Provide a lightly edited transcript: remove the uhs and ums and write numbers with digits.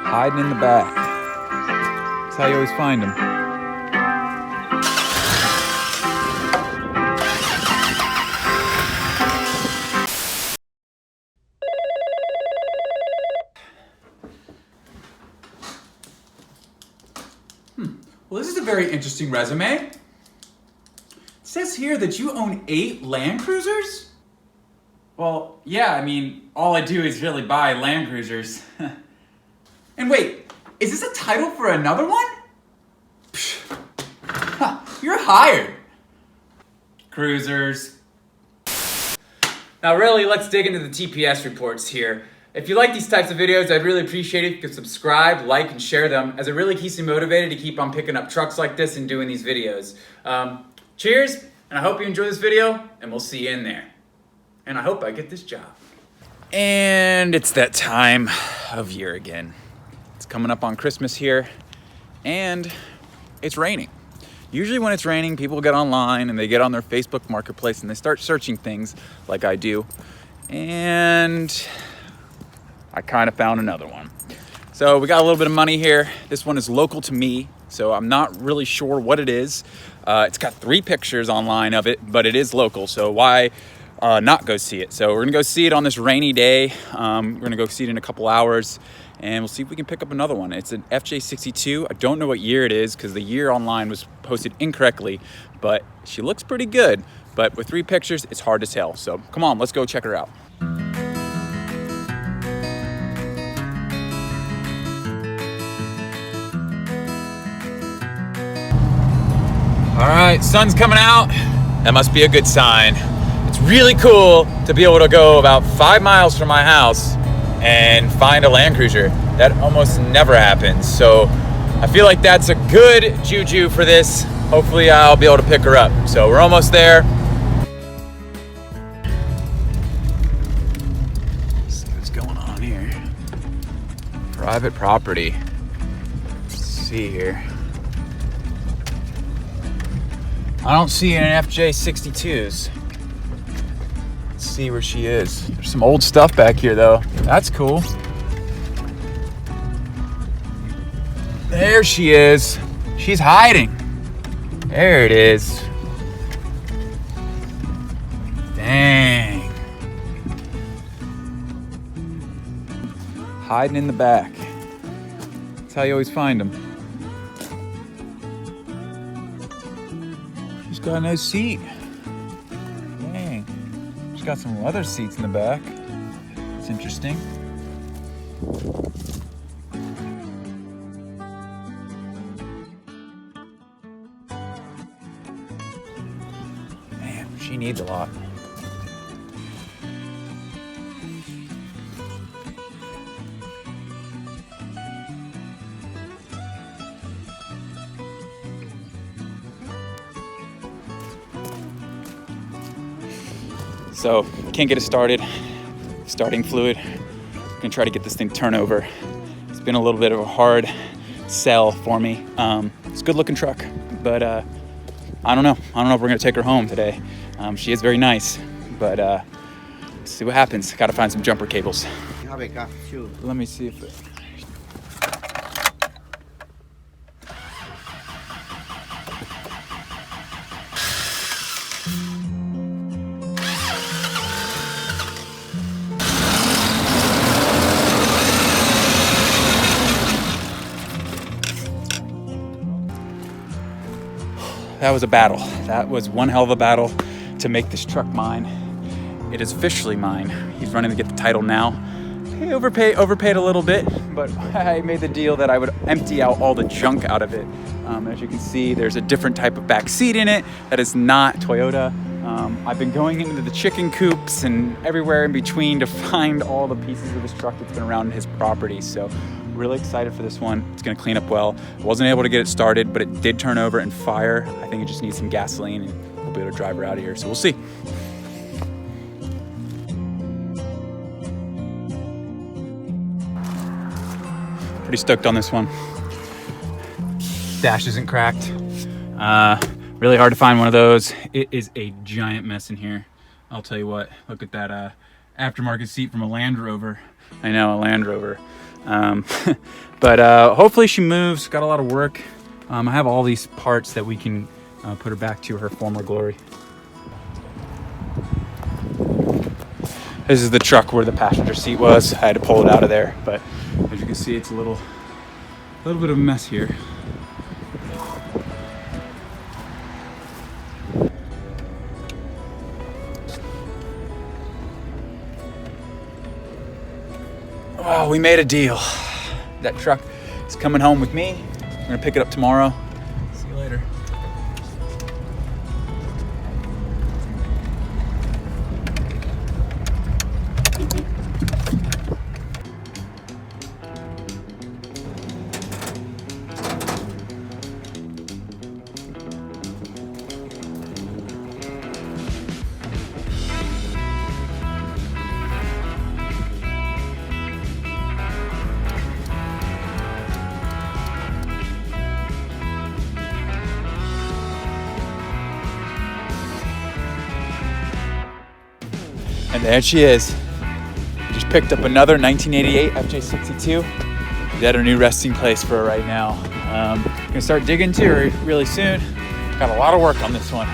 Hiding in the back. That's how you always find them. Well, this is a very interesting resume. It says here that you own 8 Land Cruisers? Well, yeah, I mean, all I do is really buy Land Cruisers. And wait, is this a title for another one? You're hired. Cruisers. Now really, let's dig into the TPS reports here. If you like these types of videos, I'd really appreciate it if you could subscribe, like, and share them, as it really keeps me motivated to keep on picking up trucks like this and doing these videos. Cheers, and I hope you enjoy this video, and we'll see you in there. And I hope I get this job. And it's that time of year again. It's coming up on Christmas here, and it's raining. Usually when it's raining, people get online and they get on their Facebook marketplace and they start searching things like I do. And I kind of found another one. So we got a little bit of money here. This one is local to me, so I'm not really sure what it is. It's got 3 pictures online of it, but it is local, so why not go see it? So we're gonna go see it on this rainy day. We're gonna go see it in a couple hours, and we'll see if we can pick up another one. It's an fj62. I don't know what year it is because the year online was posted incorrectly, but she looks pretty good. But with 3 pictures, it's hard to tell. So come on, let's go check her out. All right, sun's coming out. That must be a good sign. It's really cool to be able to go about 5 miles from my house and find a Land Cruiser. That almost never happens. So I feel like that's a good juju for this. Hopefully I'll be able to pick her up. So we're almost there. Let's see what's going on here. Private property. Let's see here. I don't see any fj62s. Let's see where she is. There's some old stuff back here though. That's cool. There she is. She's hiding. There it is. Dang. Hiding in the back. That's how you always find them. She's got no seat. Dang. She's got some leather seats in the back. It's interesting. Man, she needs a lot. So, can't get it started. Starting fluid. I'm gonna try to get this thing turned over. It's been a little bit of a hard sell for me. It's a good looking truck, but I don't know. I don't know if we're gonna take her home today. She is very nice, but let's see what happens. Gotta find some jumper cables. Let me see if it... That was a battle. That was one hell of a battle to make this truck mine. It is officially mine. He's running to get the title now. He overpaid a little bit, but I made the deal that I would empty out all the junk out of it. As you can see, there's a different type of back seat in it that is not Toyota. I've been going into the chicken coops and everywhere in between to find all the pieces of this truck that's been around his property. So really excited for this one. It's gonna clean up well. I wasn't able to get it started, but it did turn over and fire. I think it just needs some gasoline and we'll be able to drive her out of here. So we'll see. Pretty stoked on this one. Dash isn't cracked. Really hard to find one of those. It is a giant mess in here. I'll tell you what, look at that aftermarket seat from a Land Rover. I know, a Land Rover. But hopefully she moves. Got a lot of work. I have all these parts that we can put her back to her former glory. This is the truck where the passenger seat was. I had to pull it out of there, but as you can see, it's a little bit of a mess here. Oh, we made a deal. That truck is coming home with me. I'm gonna pick it up tomorrow. See you later. And there she is. Just picked up another 1988 fj62. She's at her new resting place for right now. Gonna start digging to her really soon. Got a lot of work on this one.